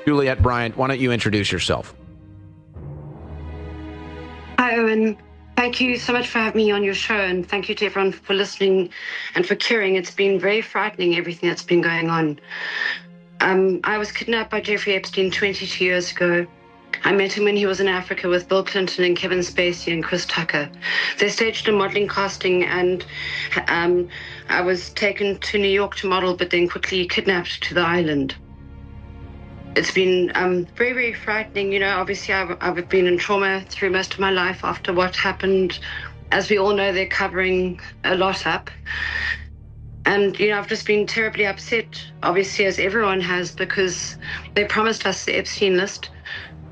Juliette Bryant, why don't you introduce yourself? Hi, Owen. Thank you so much for having me on your show, and thank you to everyone for listening and for caring. It's been very frightening, everything that's been going on. I was kidnapped by Jeffrey Epstein 22 years ago. I met him when he was in Africa with Bill Clinton and Kevin Spacey and Chris Tucker. They staged a modeling casting, and I was taken to New York to model, but then quickly kidnapped to the island. It's been very, very frightening. You know, obviously I've been in trauma through most of my life after what happened. As we all know, they're covering a lot up. And, you know, I've just been terribly upset, obviously, as everyone has, because they promised us the Epstein list.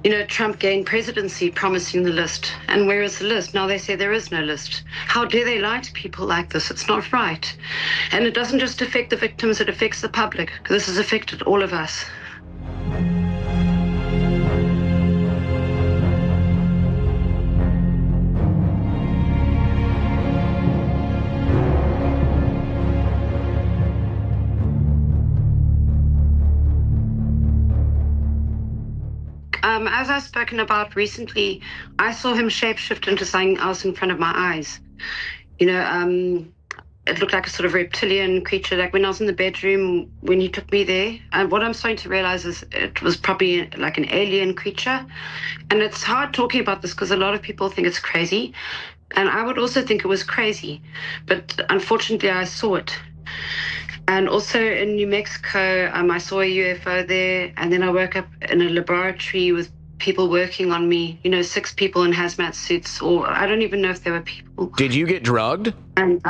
You know, Trump gained presidency promising the list. And where is the list? Now they say there is no list. How dare they lie to people like this? It's not right. And it doesn't just affect the victims, it affects the public. This has affected all of us. As I've spoken about recently, I saw him shapeshift into something else in front of my eyes. You know, it looked like a sort of reptilian creature, like when I was in the bedroom when he took me there. And what I'm starting to realize is it was probably like an alien creature. And it's hard talking about this because a lot of people think it's crazy. And I would also think it was crazy. But unfortunately, I saw it. And also in New Mexico, I saw a UFO there, and then I woke up in a laboratory with people working on me, you know, 6 people in hazmat suits, or I don't even know if they were people. Did you get drugged? And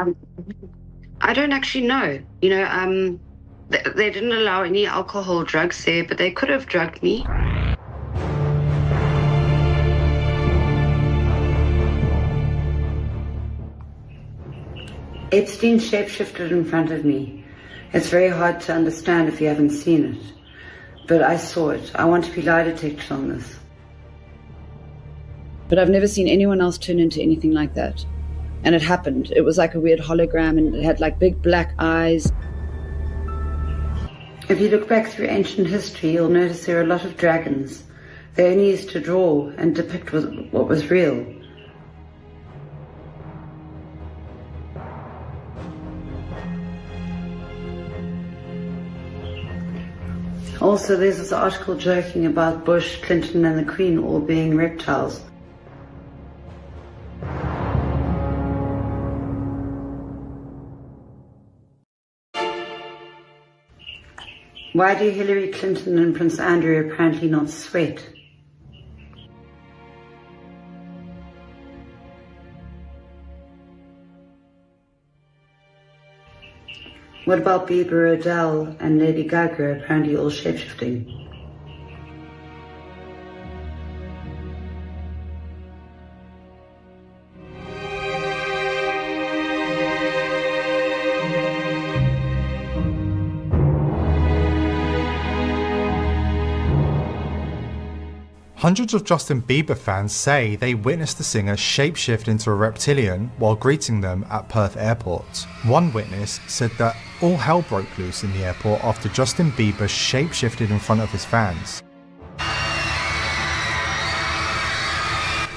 I don't actually know. You know, they didn't allow any alcohol or drugs there, but they could have drugged me. Epstein shapeshifted in front of me. It's very hard to understand if you haven't seen it, but I saw it. I want to be lie detected on this. But I've never seen anyone else turn into anything like that. And it happened. It was like a weird hologram, and it had like big black eyes. If you look back through ancient history, you'll notice there are a lot of dragons. They only used to draw and depict what was real. Also, there's this article joking about Bush, Clinton, and the Queen all being reptiles. Why do Hillary Clinton and Prince Andrew apparently not sweat? What about Bieber, Adele, and Lady Gaga apparently all shapeshifting? Hundreds of Justin Bieber fans say they witnessed the singer shapeshift into a reptilian while greeting them at Perth Airport. One witness said that all hell broke loose in the airport after Justin Bieber shapeshifted in front of his fans.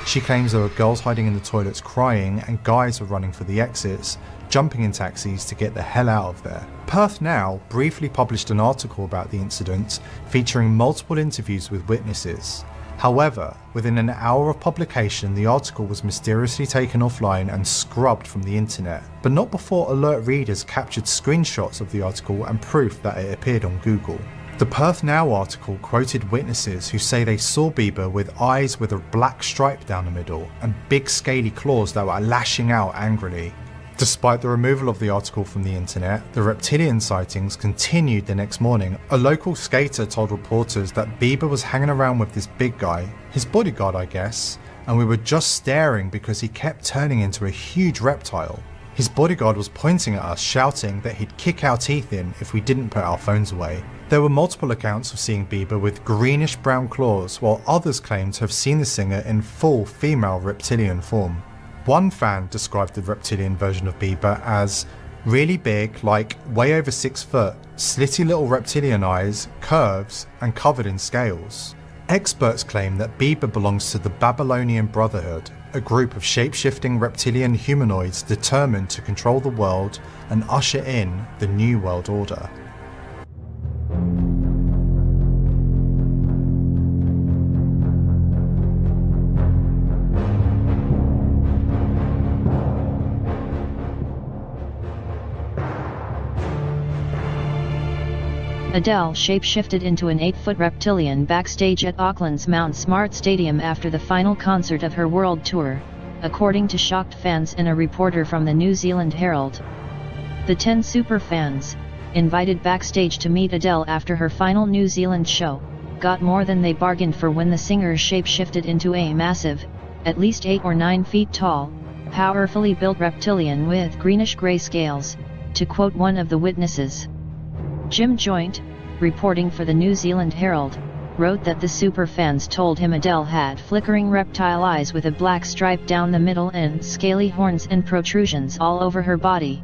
She claims there were girls hiding in the toilets crying and guys were running for the exits, jumping in taxis to get the hell out of there. Perth Now briefly published an article about the incident featuring multiple interviews with witnesses. However, within an hour of publication, the article was mysteriously taken offline and scrubbed from the internet, but not before alert readers captured screenshots of the article and proof that it appeared on Google. The Perth Now article quoted witnesses who say they saw Bieber with eyes with a black stripe down the middle and big scaly claws that were lashing out angrily. Despite the removal of the article from the internet, the reptilian sightings continued the next morning. A local skater told reporters that Bieber was hanging around with this big guy, his bodyguard I guess, and we were just staring because he kept turning into a huge reptile. His bodyguard was pointing at us, shouting that he'd kick our teeth in if we didn't put our phones away. There were multiple accounts of seeing Bieber with greenish brown claws, while others claimed to have seen the singer in full female reptilian form. One fan described the reptilian version of Bieber as Really big, like way over 6 foot, slitty little reptilian eyes, curves, and covered in scales. Experts claim that Bieber belongs to the Babylonian Brotherhood, a group of shape-shifting reptilian humanoids determined to control the world and usher in the New World Order. Adele shape-shifted into an 8-foot reptilian backstage at Auckland's Mount Smart Stadium after the final concert of her world tour, according to shocked fans and a reporter from the New Zealand Herald. The 10 super fans, invited backstage to meet Adele after her final New Zealand show, got more than they bargained for when the singer shape-shifted into a massive, at least 8 or 9 feet tall, powerfully built reptilian with greenish-gray scales, to quote one of the witnesses. Jim Joint, reporting for the New Zealand Herald, wrote that the superfans told him Adele had flickering reptile eyes with a black stripe down the middle and scaly horns and protrusions all over her body.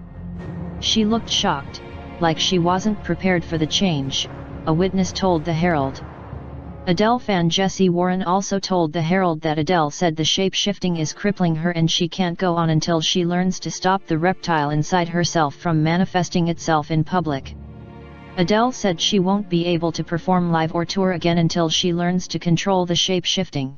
She looked shocked, like she wasn't prepared for the change, a witness told the Herald. Adele fan Jessie Warren also told the Herald that Adele said the shape-shifting is crippling her and she can't go on until she learns to stop the reptile inside herself from manifesting itself in public. Adele said she won't be able to perform live or tour again until she learns to control the shape-shifting.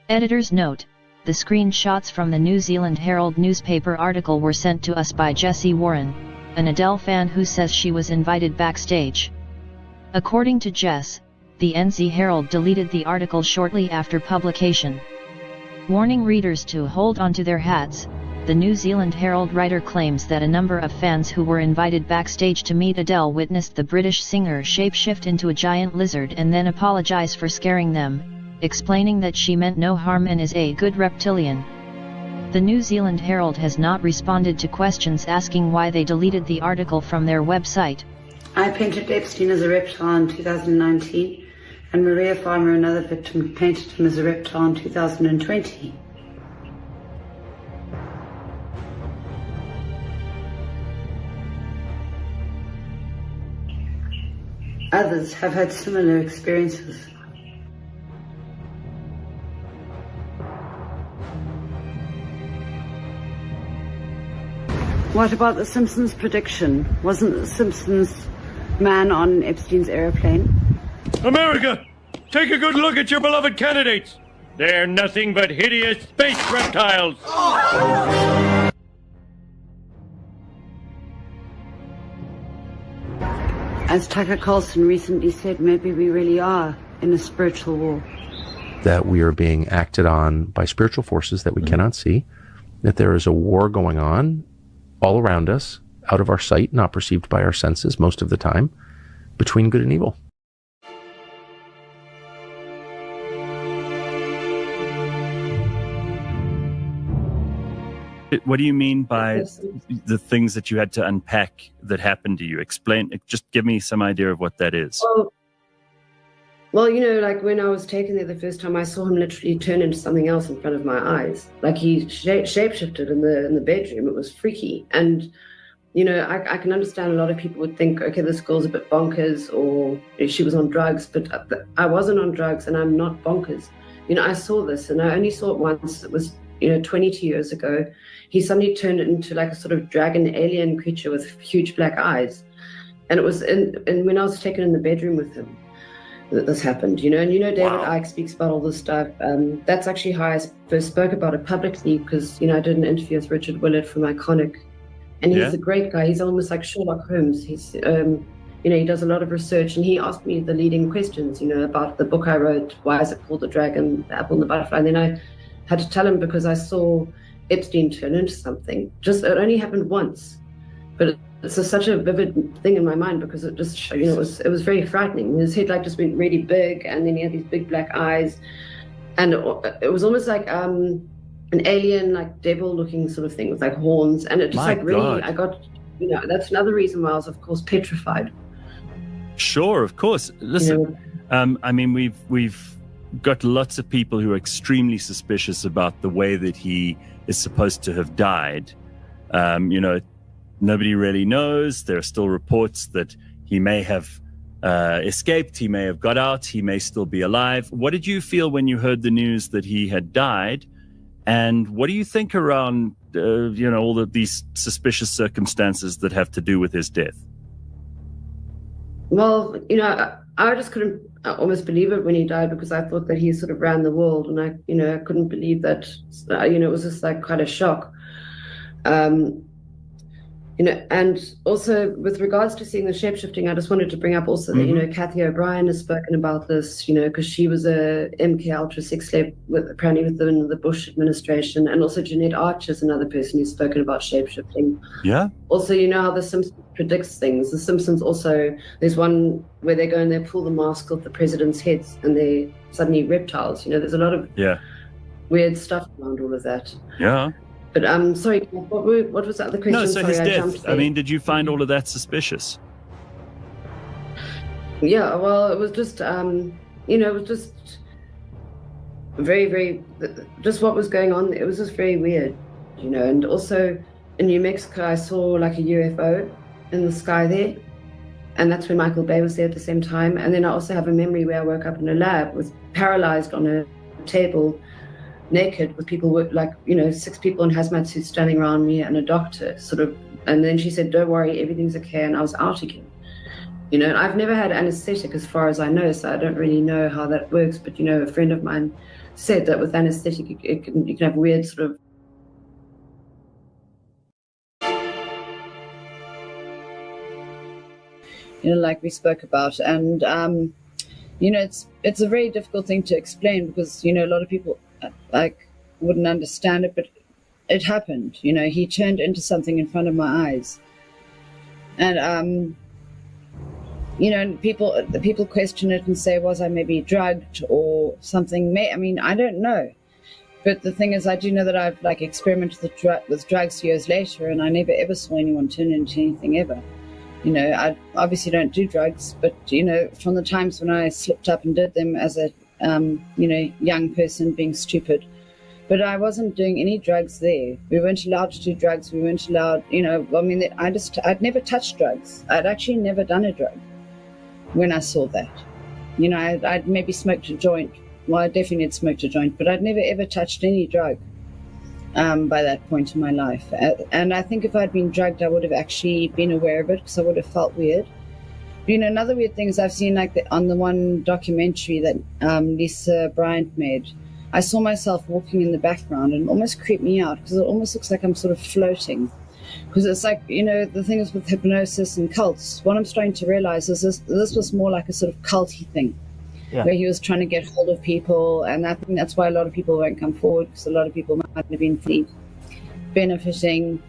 Editor's note: the screenshots from the New Zealand Herald newspaper article were sent to us by Jessie Warren, an Adele fan who says she was invited backstage. According to Jess, the NZ Herald deleted the article shortly after publication. Warning readers to hold onto their hats, the New Zealand Herald writer claims that a number of fans who were invited backstage to meet Adele witnessed the British singer shape-shift into a giant lizard and then apologize for scaring them, explaining that she meant no harm and is a good reptilian. The New Zealand Herald has not responded to questions asking why they deleted the article from their website. I painted Epstein as a reptile in 2019, and Maria Farmer, another victim, painted him as a reptile in 2020. Others have had similar experiences. What about the Simpsons prediction? Wasn't the Simpsons man on Epstein's airplane? America, take a good look at your beloved candidates. They're nothing but hideous space reptiles. As Tucker Carlson recently said, maybe we really are in a spiritual war. That we are being acted on by spiritual forces that we cannot see, that there is a war going on all around us, out of our sight, not perceived by our senses most of the time, between good and evil. What do you mean by the things that you had to unpack that happened to you? Explain, just give me some idea of what that is. Well, you know, like when I was taken there the first time, I saw him literally turn into something else in front of my eyes. Like he shapeshifted in the bedroom. It was freaky. And, you know, I can understand a lot of people would think, okay, this girl's a bit bonkers or she was on drugs, but I wasn't on drugs and I'm not bonkers. You know, I saw this and I only saw it once. It was, 22 years ago. He suddenly turned into like a sort of dragon alien creature with huge black eyes. And it was and when I was taken in the bedroom with him that this happened, and David Icke speaks about all this stuff. That's actually how I first spoke about it publicly because, I did an interview with Richard Willett from Iconic. And he's a great guy. He's almost like Sherlock Holmes. He's, he does a lot of research and he asked me the leading questions, about the book I wrote, why is it called The Dragon, the Apple and the Butterfly? And then I had to tell him because I saw Epstein turn into something. It only happened once, but it's such a vivid thing in my mind because it just, it was very frightening. His head just went really big, and then he had these big black eyes, and it was almost like an alien, devil-looking sort of thing with horns, and it just really, I got, that's another reason why I was, of course, petrified. Sure, of course. Listen, I mean, we've got lots of people who are extremely suspicious about the way that he is supposed to have died. nobody really knows. There are still reports that he may have escaped, he may have got out, he may still be alive. What did you feel when you heard the news that he had died? And what do you think around, all of these suspicious circumstances that have to do with his death? Well, I just couldn't almost believe it when he died, because I thought that he sort of ran the world, and I couldn't believe that, it was just like quite a shock. And also with regards to seeing the shapeshifting, I just wanted to bring up also that, Kathy O'Brien has spoken about this, because she was a MK Ultra sex slave apparently within the Bush administration. And also Jeanette Archer is another person who's spoken about shapeshifting. Yeah. Also, how The Simpsons predicts things. The Simpsons also, there's one where they go and they pull the mask off the president's heads and they're suddenly reptiles. There's a lot of weird stuff around all of that. Yeah. But sorry, what was the other question? No, so sorry, his death. I mean, did you find all of that suspicious? Yeah, well, it was just, it was just very, very, just what was going on. It was just very weird, And also in New Mexico, I saw like a UFO in the sky there, and that's when Michael Bay was there at the same time. And then I also have a memory where I woke up in a lab, was paralyzed on a table, naked, with people like 6 people in hazmat suits standing around me and a doctor and then she said, "Don't worry, everything's okay," and I was out again. And I've never had anesthetic as far as I know, so I don't really know how that works, but a friend of mine said that with anesthetic you can have weird sort of like we spoke about, and it's a very difficult thing to explain, because a lot of people wouldn't understand it, but it happened. He turned into something in front of my eyes, and people question it and say, was I maybe drugged or something? I don't know, but the thing is, I do know that I've experimented with drugs years later, and I never ever saw anyone turn into anything ever. I obviously don't do drugs, but from the times when I slipped up and did them as a young person being stupid. But I wasn't doing any drugs there. We weren't allowed to do drugs. We weren't allowed, I'd never touched drugs. I'd actually never done a drug when I saw that. I'd maybe smoked a joint. Well, I definitely had smoked a joint, but I'd never ever touched any drug by that point in my life. And I think if I'd been drugged, I would have actually been aware of it, because I would have felt weird. Another weird thing is I've seen on the one documentary that Lisa Bryant made, I saw myself walking in the background, and it almost creeped me out, because it almost looks like I'm sort of floating. Because it's like, the thing is with hypnosis and cults, what I'm starting to realize is this was more like a sort of culty thing, where he was trying to get hold of people, and I think that's why a lot of people won't come forward, because a lot of people might have been benefiting.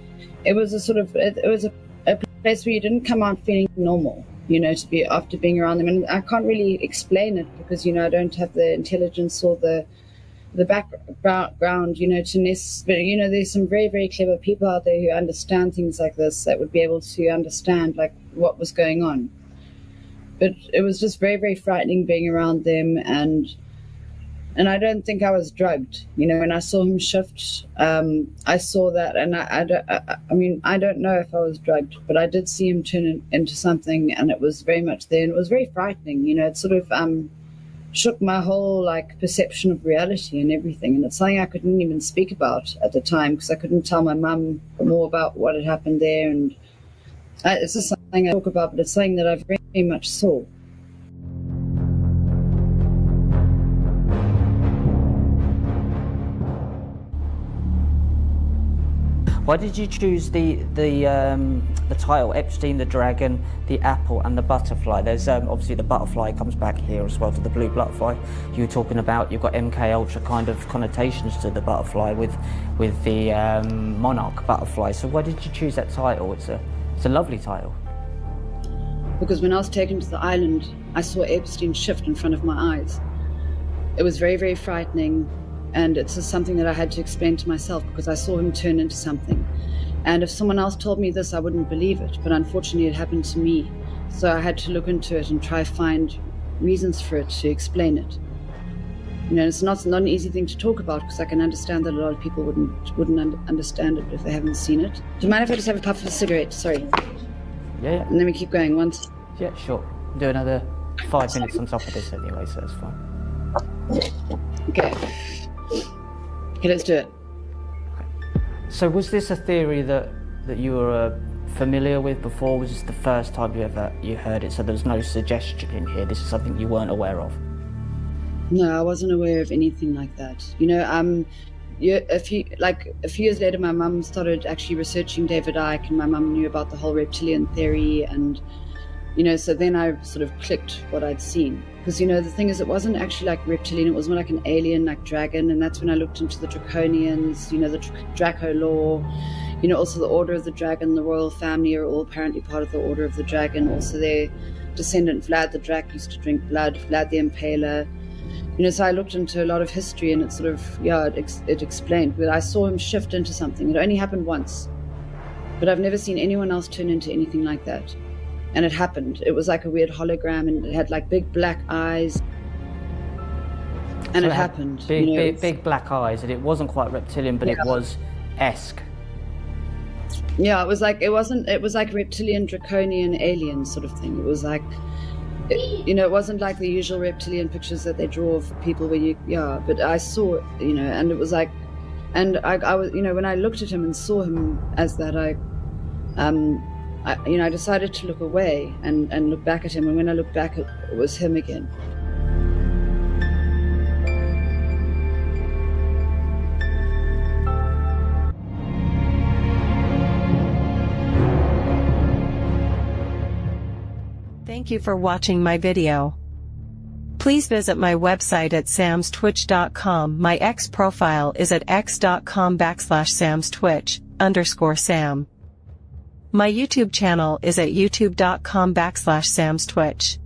It was a place where you didn't come out feeling normal. To be after being around them. And I can't really explain it because, I don't have the intelligence or the background, to nest. But, there's some very, very clever people out there who understand things like this, that would be able to understand, what was going on. But it was just very, very frightening being around them. And I don't think I was drugged. When I saw him shift, I saw that, and I don't know if I was drugged, but I did see him turn into something, and it was very much there, and it was very frightening. It sort of shook my whole perception of reality and everything, and it's something I couldn't even speak about at the time, because I couldn't tell my mum more about what had happened there, and it's just something I talk about, but it's something that I very much saw. Why did you choose the title Epstein, the Dragon, the Apple, and the Butterfly? There's obviously the butterfly comes back here as well, to the blue butterfly. You were talking about, you've got MK Ultra kind of connotations to the butterfly with the monarch butterfly. So why did you choose that title? It's a lovely title. Because when I was taken to the island, I saw Epstein shift in front of my eyes. It was very, very frightening. And it's just something that I had to explain to myself, because I saw him turn into something. And if someone else told me this, I wouldn't believe it. But unfortunately, it happened to me. So I had to look into it and try to find reasons for it to explain it. it's not an easy thing to talk about, because I can understand that a lot of people wouldn't understand it if they haven't seen it. Do you mind if I just have a puff of a cigarette? Sorry. Yeah. And then we keep going once. Yeah, sure. Do another 5 minutes on top of this anyway, so that's fine. Okay, let's do it. So was this a theory that you were familiar with before? Was this the first time you heard it? So there's no suggestion in here. This is something you weren't aware of. No, I wasn't aware of anything like that. A few years later, my mum started actually researching David Icke, and my mum knew about the whole reptilian theory, and so then I sort of clicked what I'd seen. Because the thing is, it wasn't actually like reptilian; it was more like an alien, like dragon. And that's when I looked into the Draconians, the Draco law. Also the Order of the Dragon, the royal family are all apparently part of the Order of the Dragon. Also their descendant Vlad the Drac used to drink blood, Vlad the Impaler. So I looked into a lot of history, and it sort of, it explained. But I saw him shift into something. It only happened once. But I've never seen anyone else turn into anything like that. And it happened. It was like a weird hologram, and it had like big black eyes. And so it happened. Big black eyes, and it wasn't quite reptilian, but it was esque. Yeah, it was like reptilian, draconian, alien sort of thing. It was like, it wasn't like the usual reptilian pictures that they draw of people but I saw it, and it was like, and I was, when I looked at him and saw him as that, I decided to look away and look back at him, and when I looked back, it was him again. Thank you for watching my video. Please visit my website at samstwitch.com. My X profile is at x.com/samstwitch_Sam. My YouTube channel is at youtube.com/samstwitch.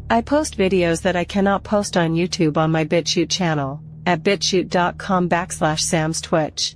I post videos that I cannot post on YouTube on my BitChute channel, at bitchute.com/samstwitch.